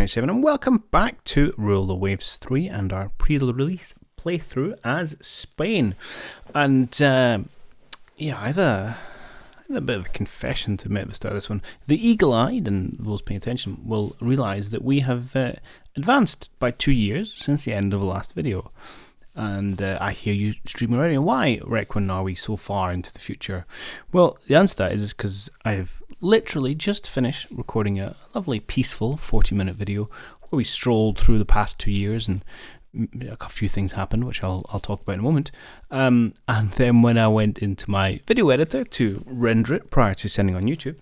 27 and welcome back to Rule the Waves 3 and our pre-release playthrough as Spain. And yeah, I have a bit of a confession to make at the start of this one. The eagle-eyed and those paying attention will realise that we have advanced by 2 years since the end of the last video. And I hear you streaming already. Why, Requin, are we so far into the future? Well, the answer to that is because I've literally just finished recording a lovely, peaceful 40-minute video where we strolled through the past 2 years and a few things happened, which I'll talk about in a moment. And then when I went into my video editor to render it prior to sending on YouTube,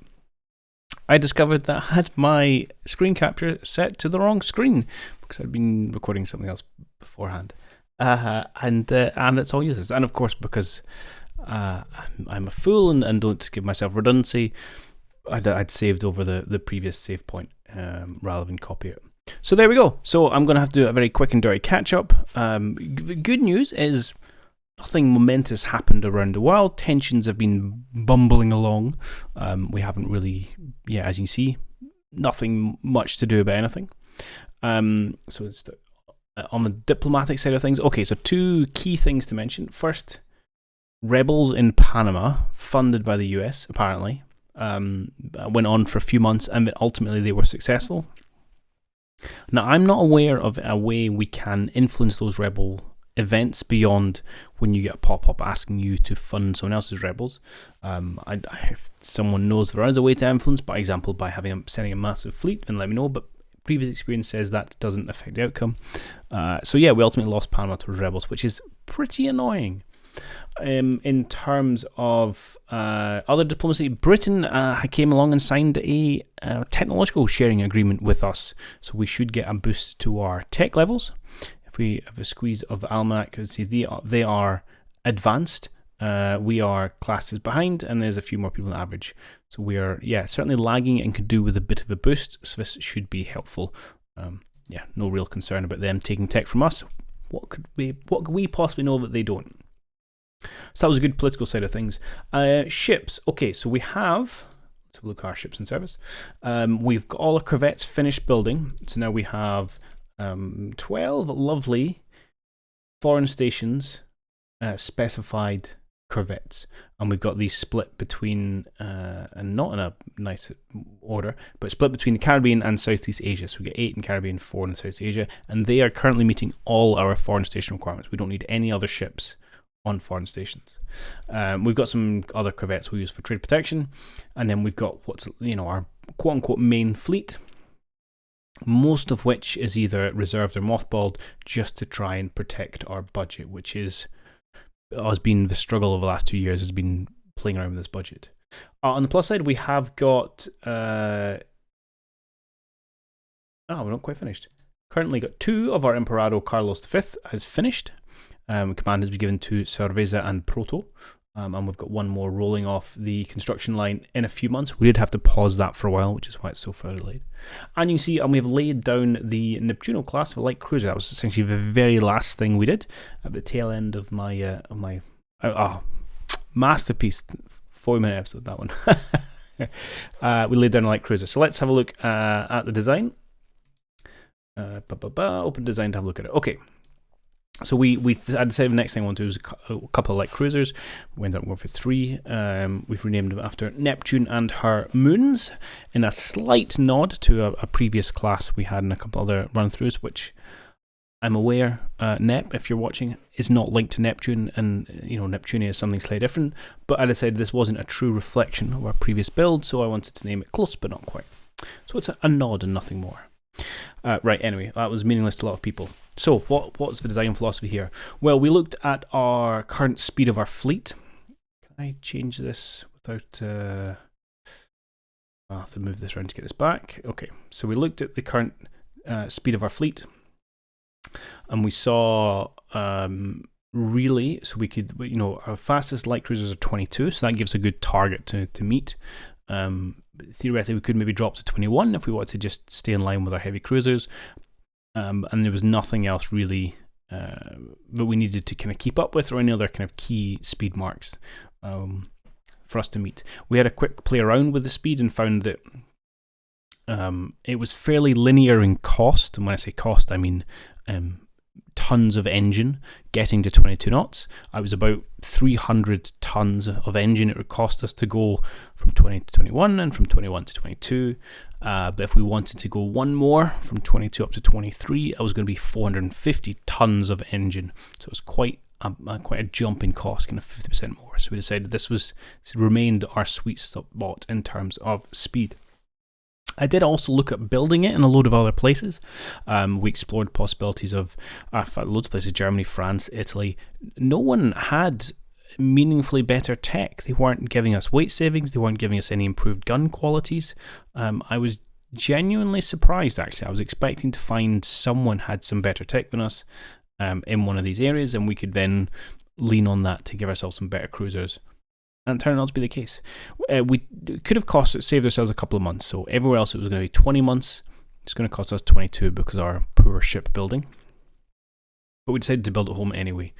I discovered that I had my screen capture set to the wrong screen because I'd been recording something else beforehand. And it's all useless. And of course, because I'm a fool and don't give myself redundancy, I'd saved over the previous save point rather than copy it. So there we go. So I'm going to have to do a very quick and dirty catch up. The good news is nothing momentous happened around the world. Tensions have been bumbling along. We haven't really, as you can see, nothing much to do about anything. So it's on the diplomatic side of things, okay, so two key things to mention. First, rebels in Panama, funded by the US, apparently, went on for a few months and ultimately they were successful. Now, I'm not aware of a way we can influence those rebel events beyond when you get a pop-up asking you to fund someone else's rebels. If someone knows there is a way to influence, by example, by sending a massive fleet, then let me know, but previous experience says that doesn't affect the outcome. So yeah, we ultimately lost Panama to rebels, which is pretty annoying. In terms of other diplomacy, Britain came along and signed a technological sharing agreement with us, so we should get a boost to our tech levels. If we have a squeeze of the almanac, you can see they are advanced. We are classes behind, and there's a few more people than average. So we are, certainly lagging and could do with a bit of a boost. So this should be helpful. No real concern about them taking tech from us. What could we possibly know that they don't? So that was a good political side of things. Ships. Okay, so we have. Let's have a look at our ships in service. We've got all our corvettes finished building. So now we have 12 lovely foreign stations specified corvettes, and we've got these split between and not in a nice order, but split between the Caribbean and Southeast Asia. So we get 8 in Caribbean, 4 in Southeast Asia, and they are currently meeting all our foreign station requirements. We don't need any other ships on foreign stations. We've got some other corvettes we use for trade protection, and then we've got what's our quote unquote main fleet, most of which is either reserved or mothballed just to try and protect our budget, which has been the struggle over the last 2 years, has been playing around with this budget. On the plus side, we have got we're not quite finished. Currently got 2 of our Emperado Carlos V has finished. Command has been given to Cerveza and Proto, and we've got 1 more rolling off the construction line in a few months. We did have to pause that for a while, which is why it's so far delayed. And you can see, we've laid down the Neptuno class of a light cruiser. That was essentially the very last thing we did at the tail end of my masterpiece 40-minute episode. That one. We laid down a light cruiser. So let's have a look at the design. Open design to have a look at it. Okay. So I decided the next thing I want to do is a couple of light cruisers. We ended up going for 3. We've renamed them after Neptune and her moons, in a slight nod to a previous class we had in a couple other run-throughs, which I'm aware, Nep, if you're watching, is not linked to Neptune, and Neptunia is something slightly different. But I decided this wasn't a true reflection of our previous build, so I wanted to name it close, but not quite. So it's a nod and nothing more. Right, anyway, that was meaningless to a lot of people. So, what's the design philosophy here? Well, we looked at our current speed of our fleet. Can I change this without... I'll have to move this around to get this back. Okay, so we looked at the current speed of our fleet, and we saw really, so we could, our fastest light cruisers are 22, so that gives a good target to meet. Theoretically, we could maybe drop to 21 if we wanted to just stay in line with our heavy cruisers. And there was nothing else really that we needed to kind of keep up with, or any other kind of key speed marks for us to meet. We had a quick play around with the speed and found that It was fairly linear in cost, and when I say cost, I mean tons of engine getting to 22 knots. I was about 300 tons of engine it would cost us to go from 20 to 21 and from 21 to 22. But if we wanted to go one more from 22 up to 23, it was going to be 450 tons of engine. So it was quite a jump in cost, kind of 50% more. So we decided this remained our sweet spot in terms of speed. I did also look at building it in a load of other places. We explored possibilities of loads of places: Germany, France, Italy. No one had meaningfully better tech. They weren't giving us weight savings. They weren't giving us any improved gun qualities. I was genuinely surprised, actually. I was expecting to find someone had some better tech than us in one of these areas, and we could then lean on that to give ourselves some better cruisers. And it turned out to be the case. We could have saved ourselves a couple of months. So everywhere else it was going to be 20 months. It's going to cost us 22 because of our poor ship building. But we decided to build it home anyway.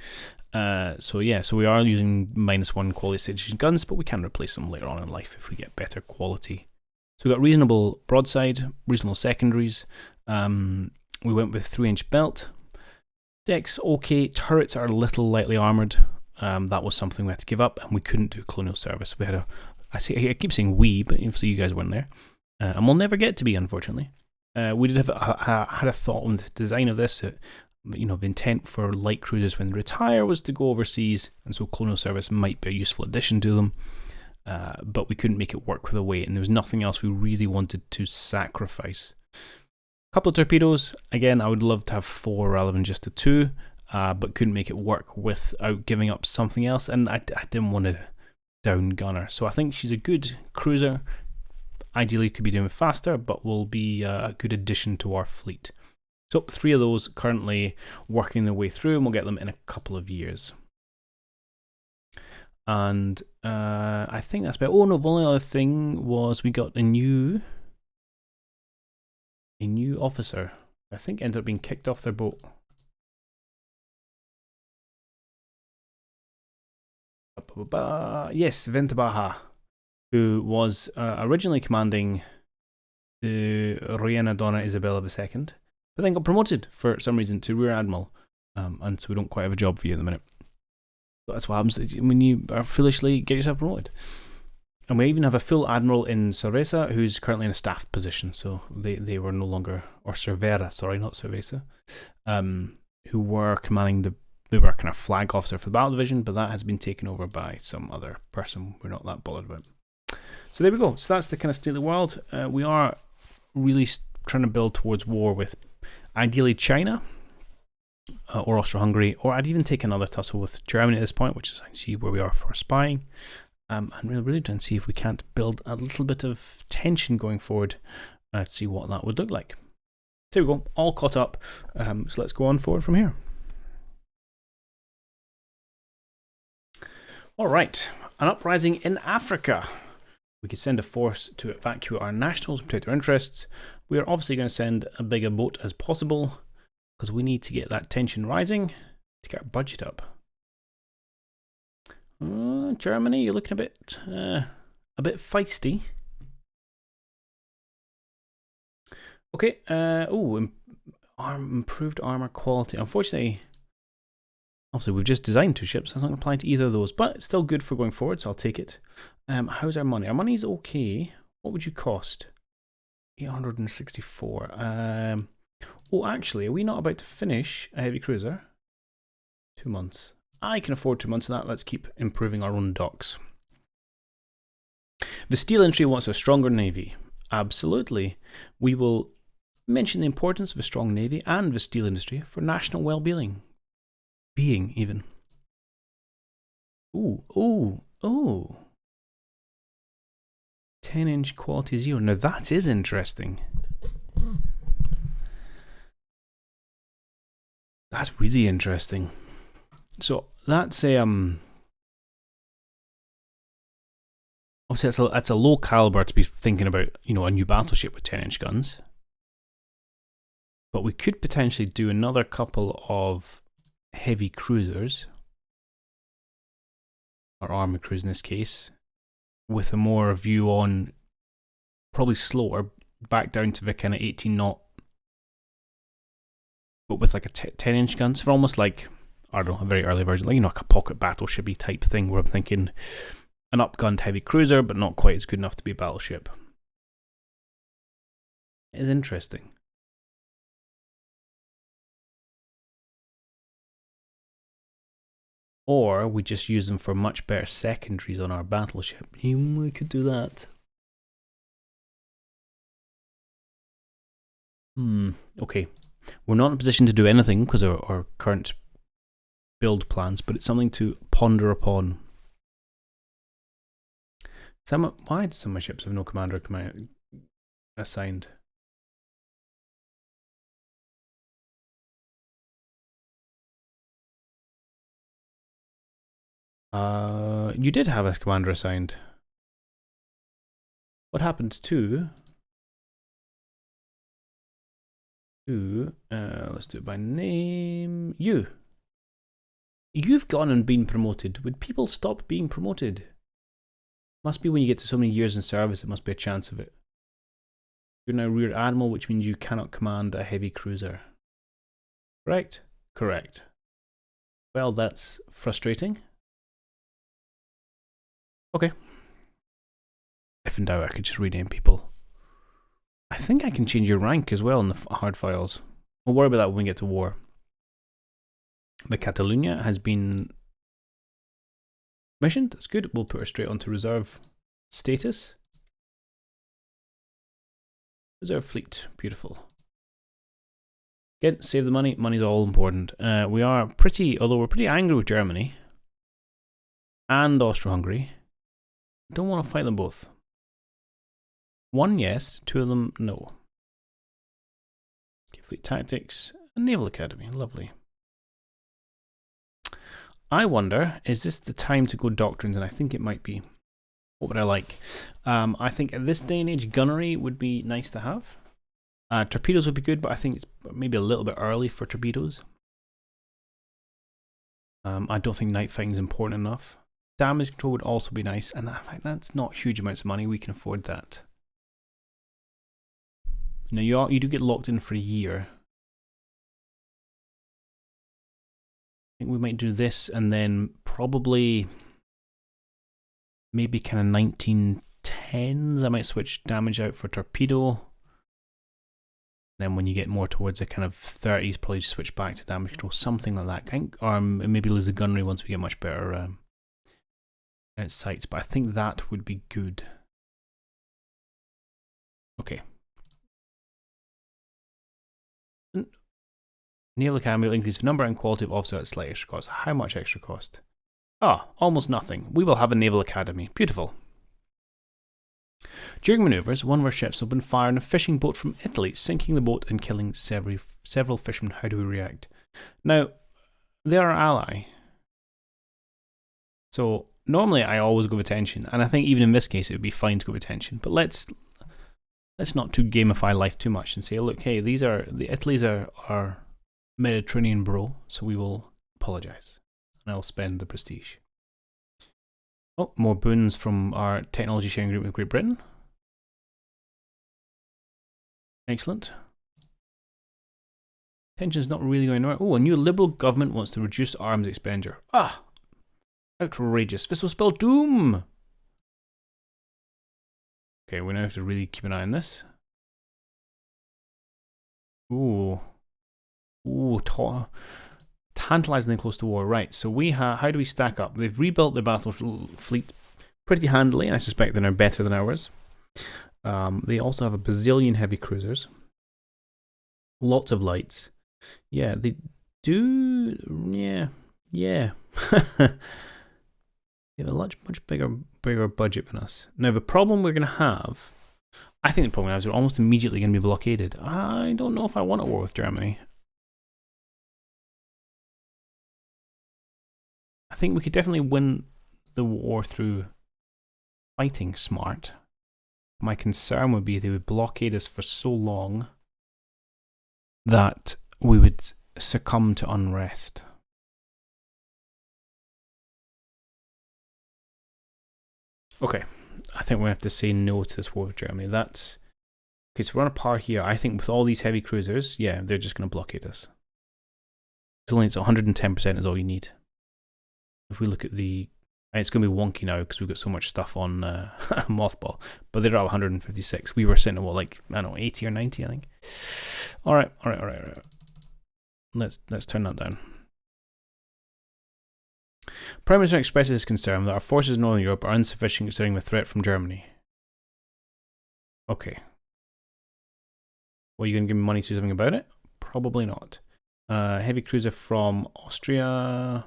So we are using -1 quality station guns, but we can replace them later on in life if we get better quality. So we got reasonable broadside, reasonable secondaries. We went with 3-inch belt. Decks okay. Turrets are a little lightly armoured. That was something we had to give up, and we couldn't do colonial service. We had I keep saying we, but obviously you guys weren't there, and we'll never get to be, unfortunately. We did have had a thought on the design of this. The intent for light cruisers when they retire was to go overseas, and so colonial service might be a useful addition to them. But we couldn't make it work with the weight, and there was nothing else we really wanted to sacrifice. A couple of torpedoes. Again, I would love to have 4 rather than just the 2. But couldn't make it work without giving up something else, and I didn't want to down gunner. So I think she's a good cruiser. Ideally could be doing faster, but will be a good addition to our fleet. So 3 of those currently working their way through, and we'll get them in a couple of years. And I think that's about. Oh no, the only other thing was we got a new officer. I think ended up being kicked off their boat. Yes, Ventabaja, who was originally commanding the Reina Donna Isabella II, but then got promoted for some reason to Rear Admiral, and so we don't quite have a job for you at the minute. But that's what happens when you are foolishly get yourself promoted. And we even have a full admiral in Cerveza who's currently in a staff position, so they were no longer, or Cervera, sorry, not Cerveza, who were commanding they were kind of flag officer for the battle division, but that has been taken over by some other person we're not that bothered about. So there we go. So that's the kind of state of the world. We are really trying to build towards war with ideally China or Austro-Hungary, or I'd even take another tussle with Germany at this point, which is I see where we are for spying. And really trying to see if we can't build a little bit of tension going forward to see what that would look like. So there we go, all caught up. So let's go on forward from here. All right, an uprising in Africa. We could send a force to evacuate our nationals and protect our interests. We are obviously going to send a bigger boat as possible because we need to get that tension rising to get our budget up. Germany, you're looking a bit feisty. Okay. Improved armor quality. Unfortunately, obviously we've just designed 2 ships. That's not going to apply to either of those, but it's still good for going forward, so I'll take it. How's our money? Our money's okay. What would you cost? 864. Actually, are we not about to finish a heavy cruiser? 2 months. I can afford 2 months of that. Let's keep improving our own docks. The steel industry wants a stronger navy. Absolutely. We will mention the importance of a strong navy and the steel industry for national well-being. Being, even. Ooh. 10-inch quality 0. Now that is interesting. That's really interesting. So that's a obviously that's a low caliber to be thinking about, a new battleship with 10-inch guns. But we could potentially do another couple of heavy cruisers, or armoured cruise in this case, with a more view on probably slower, back down to the kind of 18 knot, but with like a 10-inch gun. So almost like, I don't know, a very early version, like, you know, like a pocket battleshipy type thing, where I'm thinking an upgunned heavy cruiser, but not quite as good enough to be a battleship. It is interesting. Or we just use them for much better secondaries on our battleship. We could do that. Okay. We're not in a position to do anything because of our current build plans, but it's something to ponder upon. Why do some of my ships have no commander assigned? You did have a commander assigned. What happened to... let's do it by name. You've gone and been promoted. Would people stop being promoted? Must be when you get to so many years in service, it must be a chance of it. You're now Rear Admiral, which means you cannot command a heavy cruiser. Correct? Correct. Well, that's frustrating. Okay. If in doubt, I could just rename people. I think I can change your rank as well in the hard files. We'll worry about that when we get to war. The Catalunya has been commissioned. That's good. We'll put her straight onto reserve status. Reserve fleet. Beautiful. Again, save the money. Money's all important. We are pretty, although we're pretty angry with Germany and Austro-Hungary. Don't want to fight them both. One, yes. Two of them, no. Okay, fleet tactics and Naval Academy. Lovely. I wonder, is this the time to go doctrines? And I think it might be. What would I like? I think at this day and age, gunnery would be nice to have. Torpedoes would be good, but I think it's maybe a little bit early for torpedoes. I don't think night fighting is important enough. Damage control would also be nice, and that's not huge amounts of money. We can afford that. You know, you do get locked in for a year. I think we might do this, and then probably maybe kind of 1910s. I might switch damage out for torpedo. Then when you get more towards the kind of 30s, probably just switch back to damage control, something like that. Or maybe lose the gunnery once we get much better sights. But I think that would be good. Okay. Naval Academy will increase the number and quality of officers at slight extra cost. How much extra cost? Almost nothing. We will have a Naval Academy. Beautiful. During manoeuvres, one of our ships opened fire on a fishing boat from Italy, sinking the boat and killing several fishermen. How do we react? Now, they're our ally. So, normally I always go with tension, and I think even in this case it would be fine to go with tension. But let's not too gamify life too much and say, look, hey, Italy's our Mediterranean bro, so we will apologise. And I'll spend the prestige. Oh, more boons from our technology sharing group with Great Britain. Excellent. Tension's not really going nowhere. Oh, a new Liberal government wants to reduce arms expenditure. Outrageous. This will spell doom. Okay, we now have to really keep an eye on this. Ooh, tantalizingly close to war. Right, so how do we stack up? They've rebuilt their battle fleet pretty handily, and I suspect they're better than ours. They also have a bazillion heavy cruisers. Lots of lights. Yeah, they do. Yeah. They have a much bigger budget than us. Now, the problem we're going to have, I think the problem is we're almost immediately going to be blockaded. I don't know if I want a war with Germany. I think we could definitely win the war through fighting smart. My concern would be they would blockade us for so long that we would succumb to unrest. Okay, I think we have to say no to this war with Germany. That's Okay, so we're on a par here. I think with all these heavy cruisers, yeah, they're just going to blockade us. It's 110% is all you need. If we look at the... It's going to be wonky now because we've got so much stuff on Mothball. But they're at 156. We were sitting at what, like, I don't know, 80 or 90, I think. All right. Let's turn that down. Prime Minister expresses his concern that our forces in Northern Europe are insufficient considering the threat from Germany. Okay. Well, you going to give me money to do something about it? Probably not. Heavy cruiser from Austria.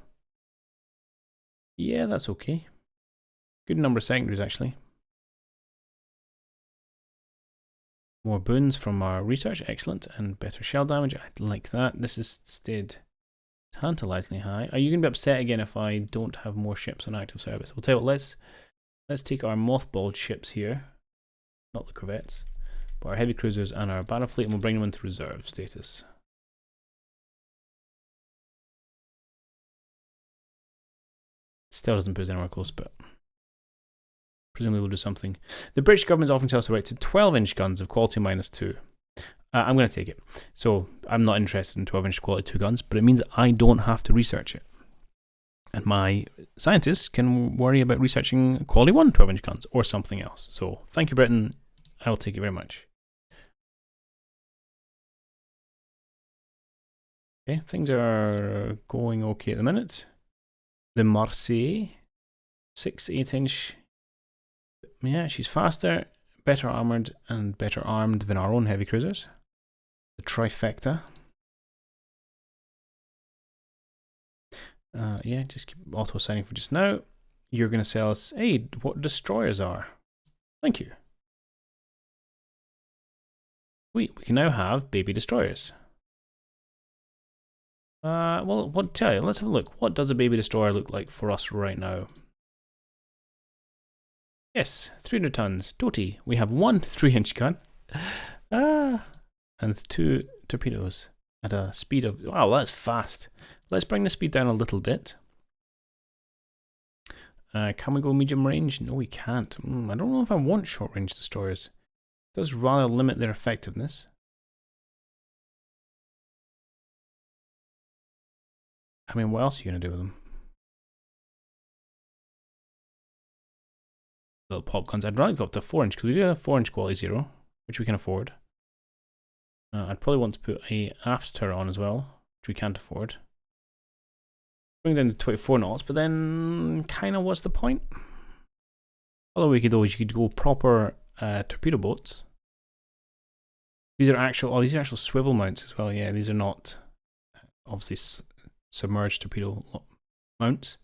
Yeah, that's okay. Good number of secondaries, actually. More boons from our research. Excellent. And better shell damage. I like that. This has stayed tantalizingly high. Are you going to be upset again if I don't have more ships on active service? We'll tell you what, let's take our mothballed ships here. Not the corvettes. But our heavy cruisers and our battle fleet, and we'll bring them into reserve status. Still doesn't put us anywhere close, but presumably we'll do something. The British government is offering us the right to 12-inch guns of quality -2. I'm going to take it. So I'm not interested in 12-inch quality 2 guns, but it means that I don't have to research it. And my scientists can worry about researching quality 1 12-inch guns or something else. So thank you, Britain. I'll take it very much. Okay, things are going okay at the minute. The Marseille, 6 8-inch. Yeah, she's faster, better armoured, and better armed than our own heavy cruisers. The trifecta. Yeah, just keep auto-assigning for just now. You're going to sell us, hey, what destroyers are. Thank you. We can now have baby destroyers. Well, what tell you? Let's have a look. What does a baby destroyer look like for us right now? Yes, 300 tons. Toti. We have 1 3-inch gun. And 2 torpedoes at a speed of... Wow, that's fast. Let's bring the speed down a little bit. Can we go medium range? No, we can't. I don't know if I want short range destroyers. It does rather limit their effectiveness. I mean, what else are you going to do with them? Little pop guns. I'd rather go up to 4-inch because we do have 4-inch quality 0, which we can afford. I'd probably want to put a aft turret on as well, which we can't afford. Bring down to 24 knots, but then kind of what's the point? Other way you could do is you could go proper torpedo boats. These are actual. Oh, these are actual swivel mounts as well. Yeah, these are not obviously submerged torpedo mounts.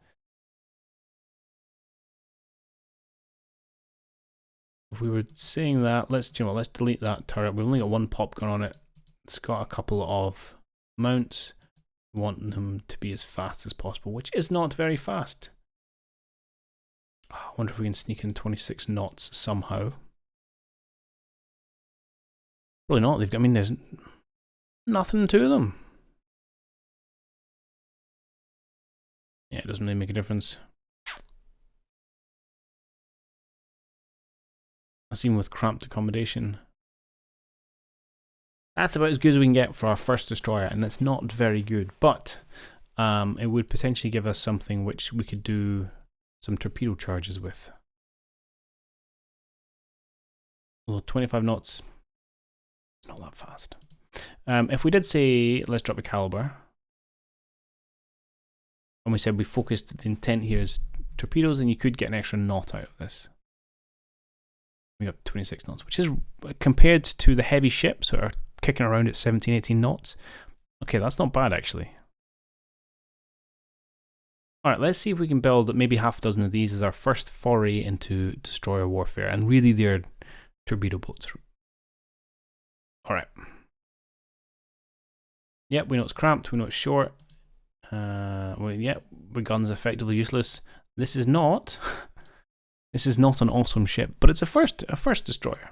If we were saying that, let's delete that turret. We've only got 1 pop gun on it. It's got a couple of mounts. We want them to be as fast as possible, which is not very fast. Oh, I wonder if we can sneak in 26 knots somehow. Probably not. I mean, there's nothing to them. Yeah, it doesn't really make a difference. That's even with cramped accommodation. That's about as good as we can get for our first destroyer, and that's not very good, but it would potentially give us something which we could do some torpedo charges with. Although 25 knots, not that fast. If we did say, let's drop a caliber, and we said we focused, the intent here is torpedoes, and you could get an extra knot out of this. We got 26 knots, which is compared to the heavy ships that are kicking around at 17, 18 knots. Okay, that's not bad actually. Alright, let's see if we can build maybe half a dozen of these as our first foray into destroyer warfare, and really they're torpedo boats. Alright. Yep, we know it's cramped, we know it's short. Well, yep, the gun's effectively useless. This is not an awesome ship, but it's a first destroyer.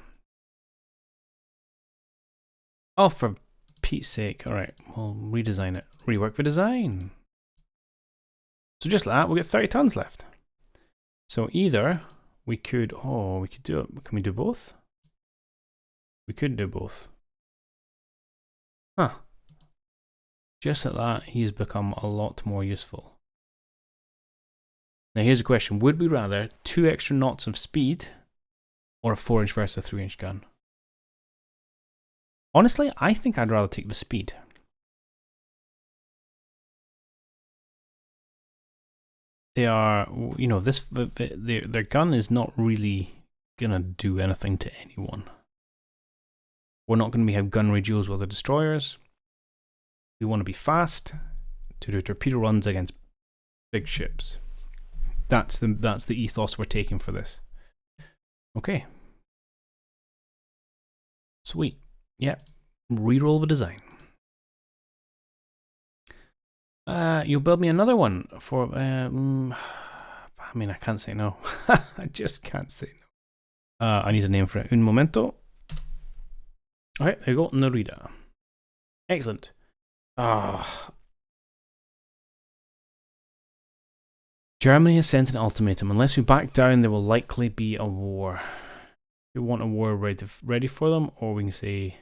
Oh, for Pete's sake. Alright, we'll redesign it. Rework the design. So just like that, we'll get 30 tons left. So either we could, we could do it. Can we do both? We could do both. Huh. Just like that, he's become a lot more useful. Now here's a question. Would we rather 2 extra knots of speed or a 4-inch versus a 3-inch gun? Honestly, I think I'd rather take the speed. They are, you know, their gun is not really gonna do anything to anyone. We're not going to have gun radios with the destroyers. We want to be fast to do torpedo runs against big ships. That's the ethos we're taking for this. Okay. Sweet. Yep. Reroll the design. You'll build me another one for. I mean, I can't say no. I just can't say no. I need a name for it. Un momento. Okay, there you go. Narita. Excellent. Germany has sent an ultimatum. Unless we back down, there will likely be a war. We want a war ready for them, or we can say,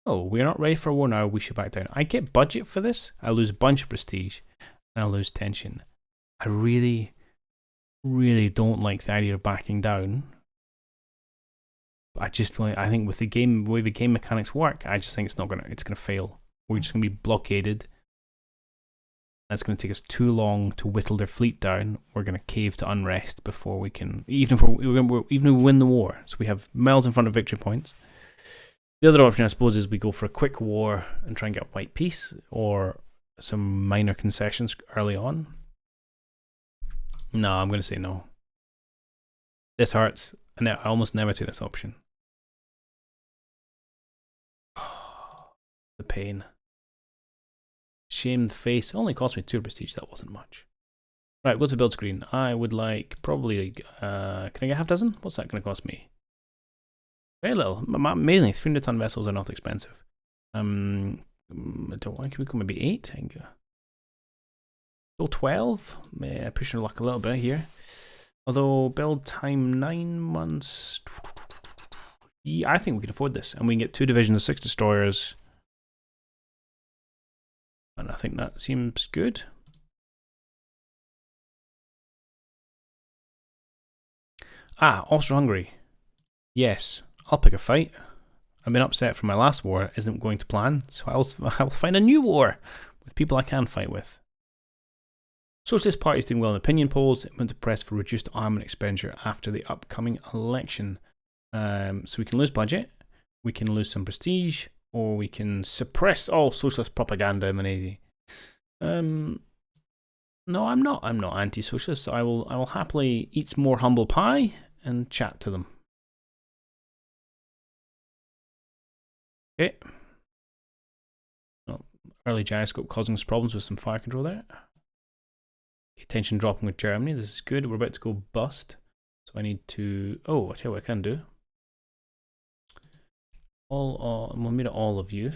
oh, we're not ready for a war now, we should back down. I get budget for this. I lose a bunch of prestige, and I lose tension. I really, really don't like the idea of backing down. I think with the way the game mechanics work, I just think it's gonna fail. We're just gonna be blockaded. It's gonna take us too long to whittle their fleet down. We're gonna cave to unrest before we can, even if we win the war. So we have miles in front of victory points. The other option, I suppose, is we go for a quick war and try and get a white peace or some minor concessions early on. No, I'm gonna say no. This hurts, and I almost never take this option. The pain. Shamed face. It only cost me 2 prestige. That wasn't much. Right, what's the build screen? I would like probably. Can I get half dozen? What's that going to cost me? Very little. Amazingly, 300-ton vessels are not expensive. I don't want. Can we go maybe 8? I can go 12. Pushing luck a little bit here. Although build time 9 months. Yeah, I think we can afford this, and we can get 2 divisions of 6 destroyers. And I think that seems good. Austro-Hungary. Yes, I'll pick a fight. I've been upset from my last war. Isn't going to plan, so I'll find a new war with people I can fight with. Socialist Party is doing well in opinion polls. It went to press for reduced armament expenditure after the upcoming election. So we can lose budget, we can lose some prestige, or we can suppress all socialist propaganda in Malaysia. No, I'm not anti-socialist. I will happily eat some more humble pie and chat to them. Okay. Oh, early gyroscope causing us problems with some fire control there. Tension dropping with Germany. This is good. We're about to go bust. So I need to... Oh, I'll tell you what I can do. We'll meet all of you.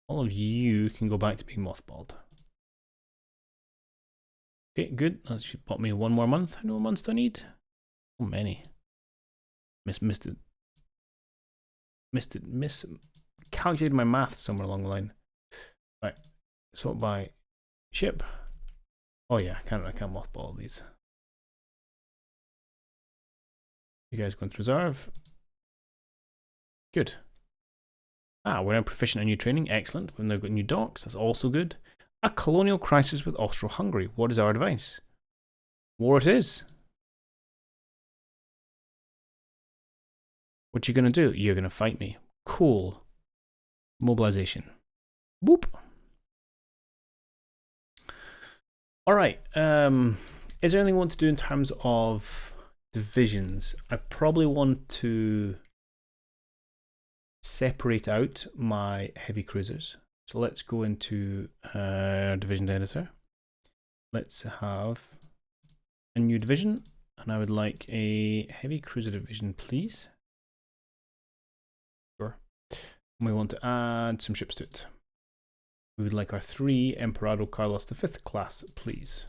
All of you can go back to being mothballed. Okay, good. That should pop me 1 more month. How many more months do I need? Oh, many. Miscalculated my math somewhere along the line. Right. Sort by ship. Oh yeah, I can't mothball these. You guys going to reserve. Good. We're now proficient in new training. Excellent. We've now got new docks. That's also good. A colonial crisis with Austro-Hungary. What is our advice? War it is. What you going to do? You're going to fight me. Cool. Mobilization. Boop. Alright. Is there anything I want to do in terms of divisions? I probably want to separate out my heavy cruisers. So let's go into division editor. Let's have a new division, and I would like a heavy cruiser division, please. Sure. And we want to add some ships to it. We would like our 3 Emperado Carlos V class, please.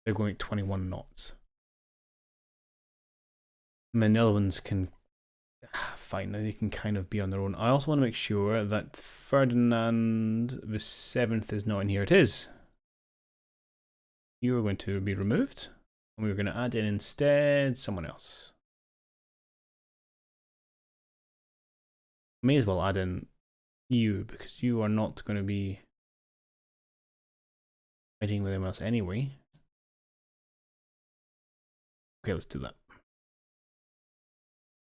They're going at 21 knots. And then the other ones can fine. Now they can kind of be on their own. I also want to make sure that Ferdinand the Seventh is not in here. It is. You are going to be removed, and we're going to add in instead someone else. May as well add in you, because you are not going to be fighting with anyone else anyway. Okay, let's do that.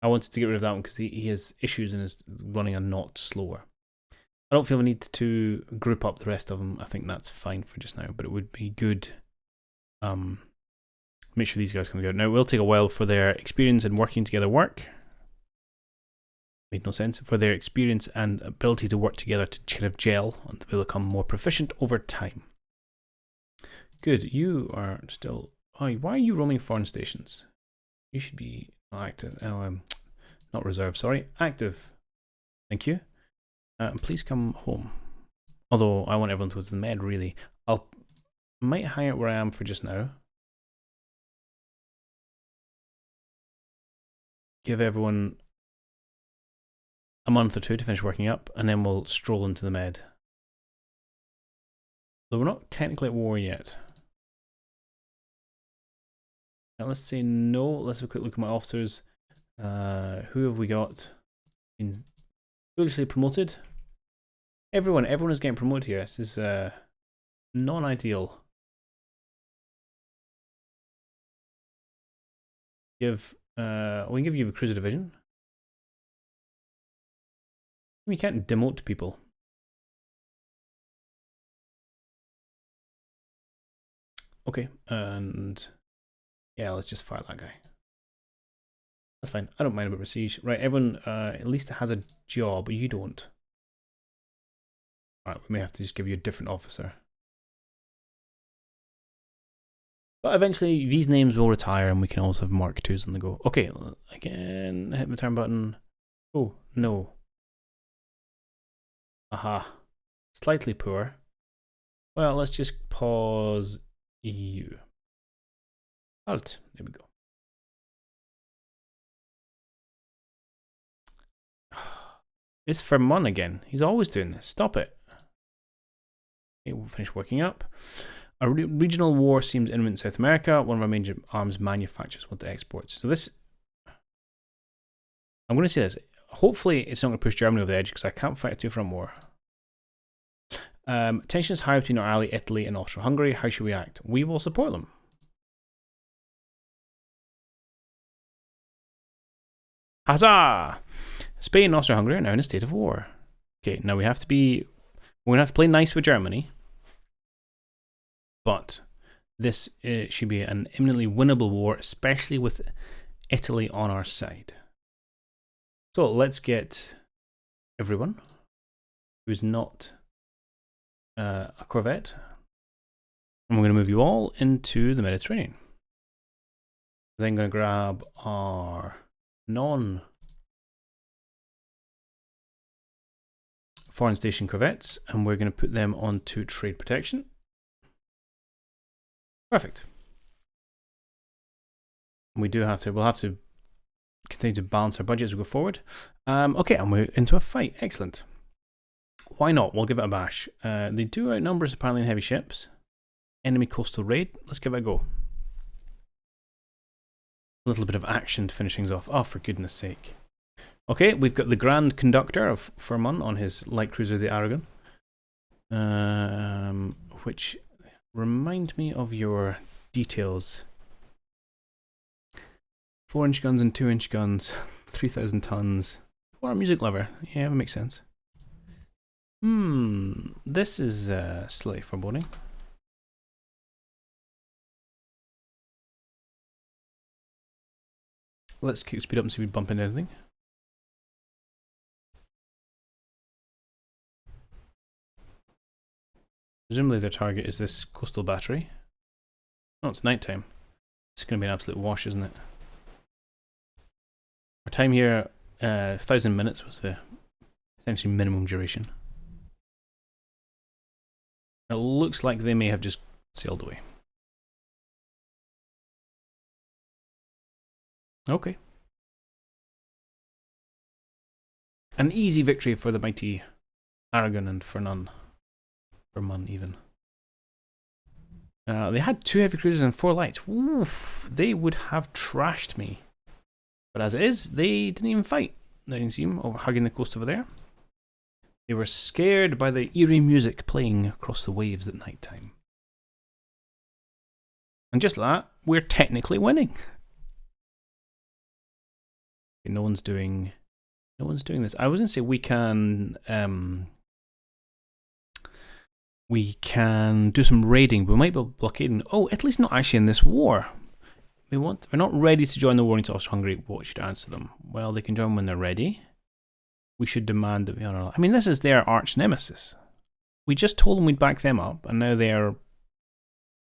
I wanted to get rid of that one because he has issues and is running a knot slower. I don't feel the need to group up the rest of them. I think that's fine for just now, but it would be good. Make sure these guys can go. Now, it will take a while for their experience in working together work. Made no sense. For their experience and ability to work together to kind of gel and to become more proficient over time. Good. You are still... Oh, why are you roaming foreign stations? You should be active. Oh, not reserve, sorry. Active. Thank you. Please come home. Although I want everyone towards the med, really. Might hang out where I am for just now. Give everyone a month or two to finish working up, and then we'll stroll into the med. Though we're not technically at war yet. Now let's say no. Let's have a quick look at my officers. Who have we got? Been foolishly promoted. Everyone is getting promoted here. This is non-ideal. We can give you a cruiser division. We can't demote people. Okay, and yeah, let's just fire that guy. That's fine. I don't mind about prestige. Right, everyone at least has a job, but you don't. Alright, we may have to just give you a different officer. But eventually, these names will retire and we can also have Mark IIs on the go. Okay, again, hit the return button. Oh, no. Aha. Slightly poor. Well, let's just pause you. Alt. There we go. It's Fermon again. He's always doing this. Stop it. Okay, we'll finish working up. A regional war seems imminent in South America. One of our major arms manufacturers want to export. So this... I'm going to say this. Hopefully it's not going to push Germany over the edge because I can't fight a two-front war. Tension is high between our ally Italy and Austria-Hungary. How should we act? We will support them. Huzzah! Spain and Austria-Hungary are now in a state of war. Okay, now we're going to have to play nice with Germany. But this should be an imminently winnable war, especially with Italy on our side. So let's get everyone who is not a corvette, and we're going to move you all into the Mediterranean. We're then going to grab our non-foreign station corvettes, and we're going to put them onto trade protection. Perfect. We'll have to continue to balance our budget as we go forward. Okay, and we're into a fight. Excellent. Why not? We'll give it a bash. They do outnumber us apparently in heavy ships. Enemy coastal raid. Let's give it a go. A little bit of action to finish things off. Oh, for goodness sake. Okay, we've got the Grand Conductor of Fermon on his light cruiser, the Aragon. Which... Remind me of your details. 4-inch guns and 2-inch guns. 3,000 tons. Or a music lover. Yeah, that makes sense. This is slightly foreboding. Let's keep speed up and see if we bump into anything. Presumably their target is this coastal battery. Oh, it's nighttime. It's going to be an absolute wash, isn't it? Our time here, 1,000 minutes was the essentially minimum duration. It looks like they may have just sailed away. Okay. An easy victory for the mighty Aragon and for none. For Mun, even. They had 2 heavy cruisers and 4 lights. Oof, they would have trashed me. But as it is, they didn't even fight. There you can see them hugging the coast over there. They were scared by the eerie music playing across the waves at night time. And just like that, we're technically winning. Okay, no one's doing this. I was going to say we can do some raiding, but we might be blockading. Oh, Italy's not actually in this war. We're not ready to join the war until Austria-Hungary. What should answer them? Well, they can join when they're ready. We should demand that we honor. I mean, this is their arch nemesis. We just told them we'd back them up, and now they're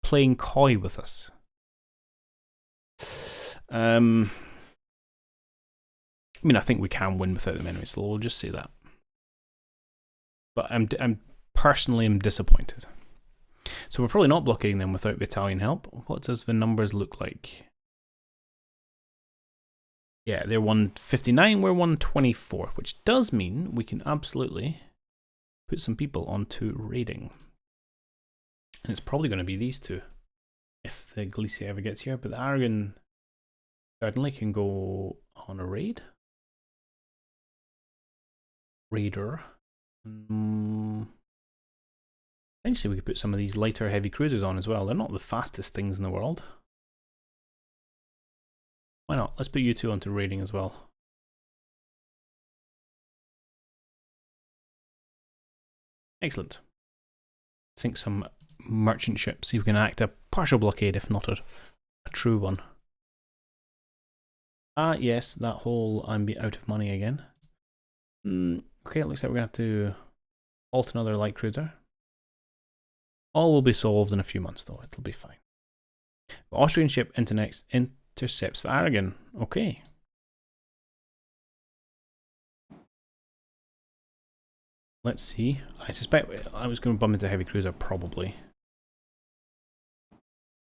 playing coy with us. I mean, I think we can win without them anyway, so we'll just say that. But I'm personally disappointed. So we're probably not blockading them without the Italian help. What does the numbers look like? Yeah, they're 159, we're 124, which does mean we can absolutely put some people onto raiding. And it's probably going to be these two, if the Galicia ever gets here. But the Aragon certainly can go on a raid. Raider. Eventually we could put some of these lighter heavy cruisers on as well. They're not the fastest things in the world. Why not? Let's put you two onto raiding as well. Excellent. Sink some merchant ships, see if we can act a partial blockade, if not a true one. Ah, yes, that whole I'm out of money again. Okay, it looks like we're going to have to halt another light cruiser. All will be solved in a few months, though. It'll be fine. The Austrian ship intercepts the Aragon. Okay. Let's see. I suspect I was going to bump into a heavy cruiser, probably.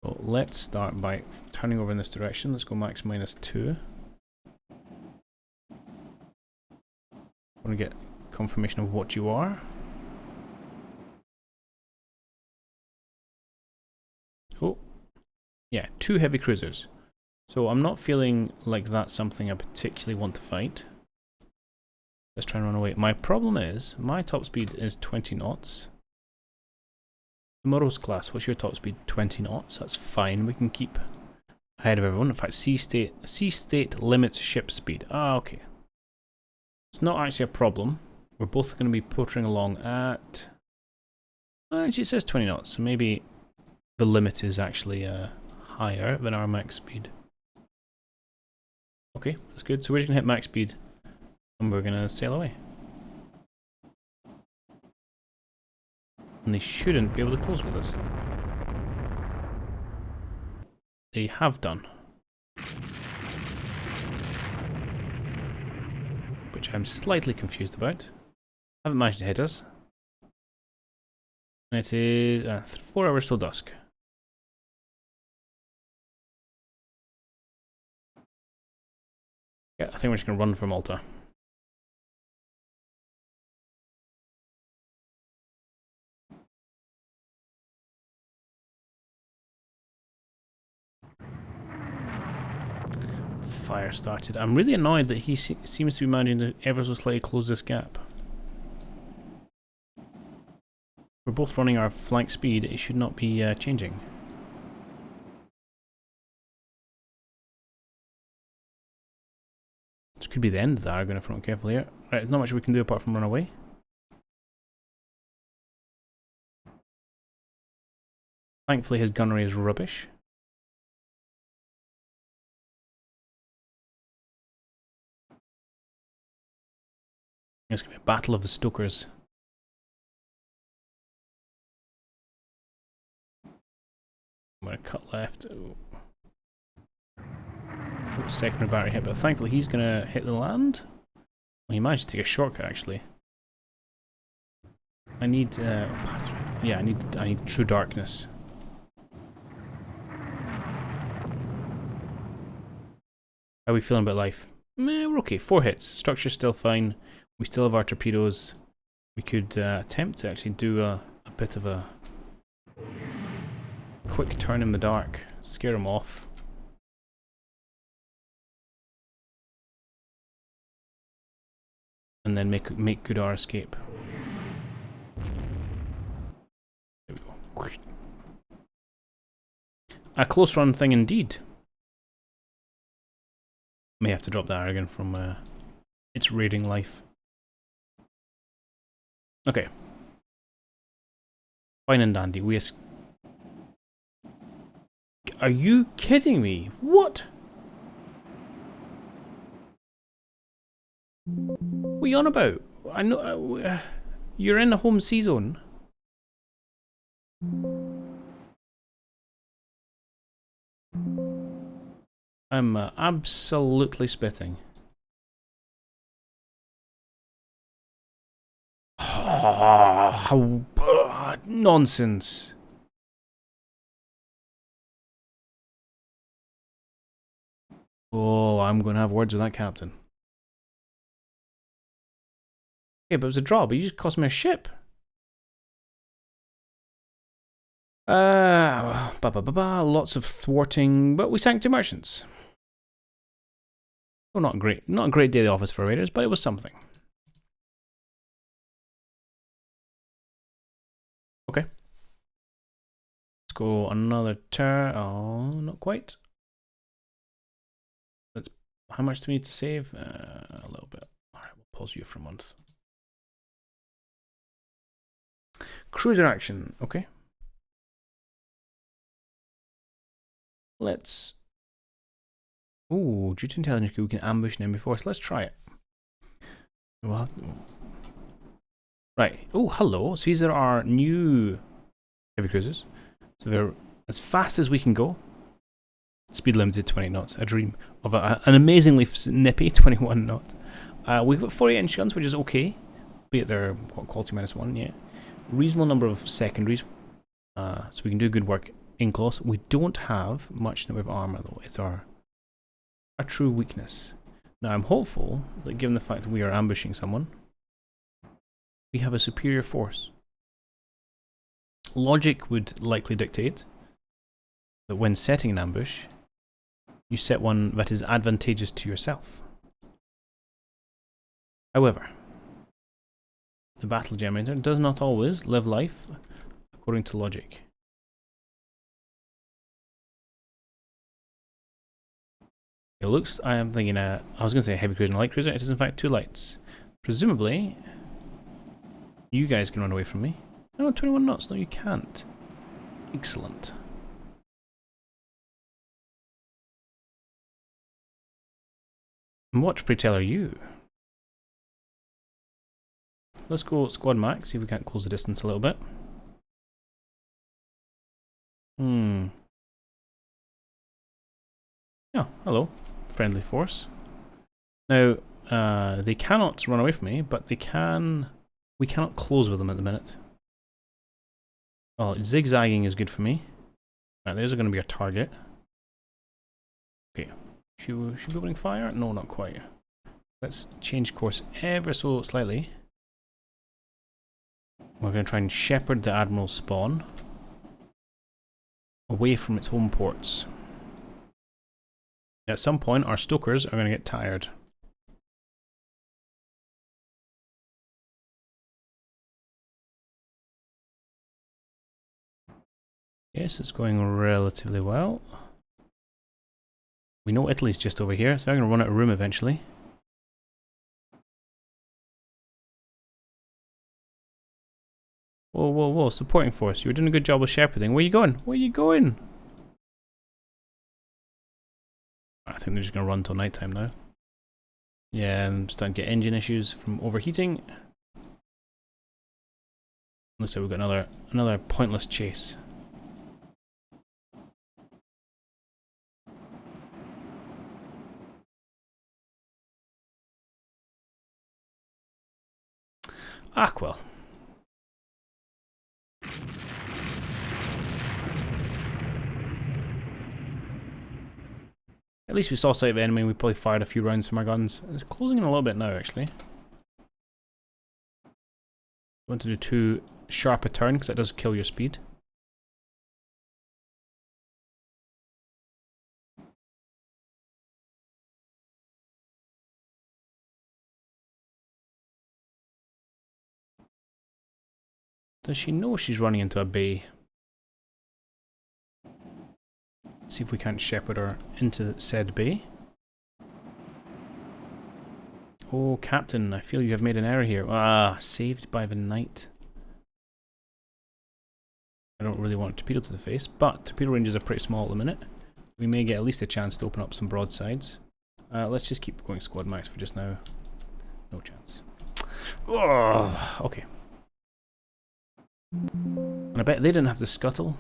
So let's start by turning over in this direction. Let's go max -2. I want to get confirmation of what you are. Oh, yeah, 2 heavy cruisers. So I'm not feeling like that's something I particularly want to fight. Let's try and run away. My problem is, my top speed is 20 knots. Tomorrow's class, what's your top speed? 20 knots. That's fine. We can keep ahead of everyone. In fact, sea state limits ship speed. Ah, okay. It's not actually a problem. We're both going to be puttering along at... Actually, it says 20 knots, so maybe the limit is actually higher than our max speed. Okay, that's good. So we're just going to hit max speed and we're going to sail away. And they shouldn't be able to close with us. They have done. Which I'm slightly confused about. Haven't managed to hit us. And it is 4 hours till dusk. Yeah, I think we're just going to run for Malta. Fire started. I'm really annoyed that he seems to be managing to ever so slightly close this gap. We're both running our flank speed. It should not be changing. This could be the end of the Aragon if we're not careful here. Right, there's not much we can do apart from run away. Thankfully his gunnery is rubbish. It's going to be a battle of the Stokers. I'm going to cut left. Oh. Secondary battery hit, but thankfully he's going to hit the land. Well, he managed to take a shortcut actually. I need, yeah, I need true darkness. How are we feeling about life? Meh, we're okay. 4 hits. Structure's still fine. We still have our torpedoes. We could attempt to actually do a bit of a quick turn in the dark, scare them off. And then make good our escape. There we go. A close run thing indeed. May have to drop that again from its raiding life. Okay. Fine and dandy. Are you kidding me? What? What are you on about? I know you're in the home sea zone. I'm absolutely spitting. How nonsense. Oh, I'm going to have words with that captain. Yeah, but it was a draw, but you just cost me a ship. Lots of thwarting, but we sank 2 merchants. Well, not a great day at the office for raiders, but it was something. Okay. Let's go another turn. Oh, not quite. How much do we need to save? A little bit. Alright, we'll pause you for a month. Cruiser action, okay. Let's... Ooh, due to intelligence, we can ambush an enemy force. Let's try it. We'll right. Oh, hello. So these are our new heavy cruisers. So they're as fast as we can go. Speed limited 20 knots. A dream of an amazingly nippy 21 knots. We've got 48-inch guns, which is okay. Be it they're quality -1, yeah. Reasonable number of secondaries. So we can do good work in close. We don't have much with armor though. It's our true weakness. Now I'm hopeful that given the fact that we are ambushing someone, we have a superior force. Logic would likely dictate that when setting an ambush, you set one that is advantageous to yourself. However, the battle generator does not always live life according to logic. It looks, I am thinking, I was going to say a heavy cruiser and a light cruiser. It is in fact 2 lights. Presumably, you guys can run away from me. No, 21 knots. No, you can't. Excellent. And what, pray tell, are you? Let's go squad max, see if we can't close the distance a little bit. Oh, hello. Friendly force. Now, they cannot run away from me, but they can... We cannot close with them at the minute. Oh, zigzagging is good for me. Right, there's going to be our target. Okay. Should we be opening fire? No, not quite. Let's change course ever so slightly. We're going to try and shepherd the Admiral's spawn away from its home ports. At some point, our stokers are going to get tired. Yes, it's going relatively well. We know Italy's just over here, so I'm going to run out of room eventually. Whoa, whoa, whoa, supporting force. You were doing a good job of shepherding. Where are you going? Where are you going? I think they're just going to run till nighttime now. Yeah, I'm starting to get engine issues from overheating. Looks like we've got another pointless chase. Ah, well. At least we saw sight of the enemy and we probably fired a few rounds from our guns. It's closing in a little bit now, actually. want to do too sharp a turn because that does kill your speed. Does she know she's running into a bay? See if we can't shepherd her into said bay. Oh, Captain, I feel you have made an error here. Ah, saved by the night. I don't really want a torpedo to the face, but torpedo ranges are pretty small at the minute. We may get at least a chance to open up some broadsides. Let's just keep going squad max for just now. No chance. Oh, okay. And I bet they didn't have to scuttle.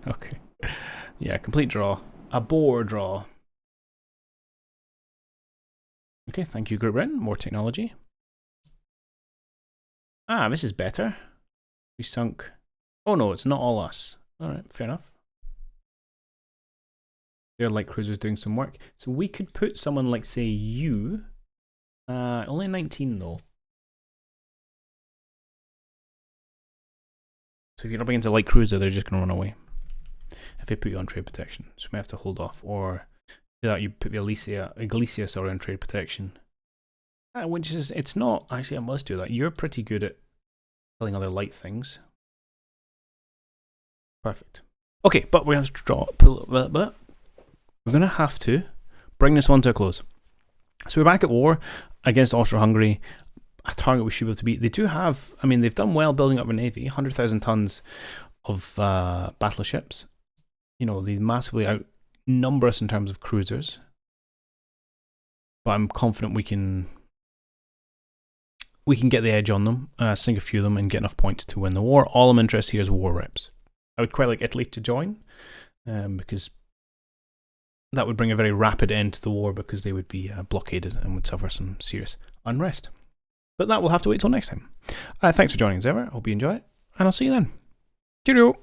Okay. Yeah, complete draw. A bore draw. Okay, thank you, Great Britain. More technology. Ah, this is better. We sunk. Oh no, it's not all us. Alright, fair enough. Their light cruisers doing some work. So we could put someone like, say, you. Only 19 though. So if you're up against a light cruiser, they're just going to run away. If they put you on trade protection. So we may have to hold off. Or that you put the Iglesia on trade protection. Which is, it's not, actually I must do that. You're pretty good at killing other light things. Perfect. Okay, but we have to draw, we're going to have to bring this one to a close. So we're back at war against Austro-Hungary. A target we should be able to beat. They do have, I mean, they've done well building up their navy. 100,000 tons of battleships. You know, they massively outnumber us in terms of cruisers. But I'm confident we can get the edge on them, sink a few of them, and get enough points to win the war. All I'm interested here is war reps. I would quite like Italy to join, because that would bring a very rapid end to the war, because they would be blockaded and would suffer some serious unrest. But that will have to wait till next time. Thanks for joining as ever. Hope you enjoy it, and I'll see you then. Cheerio!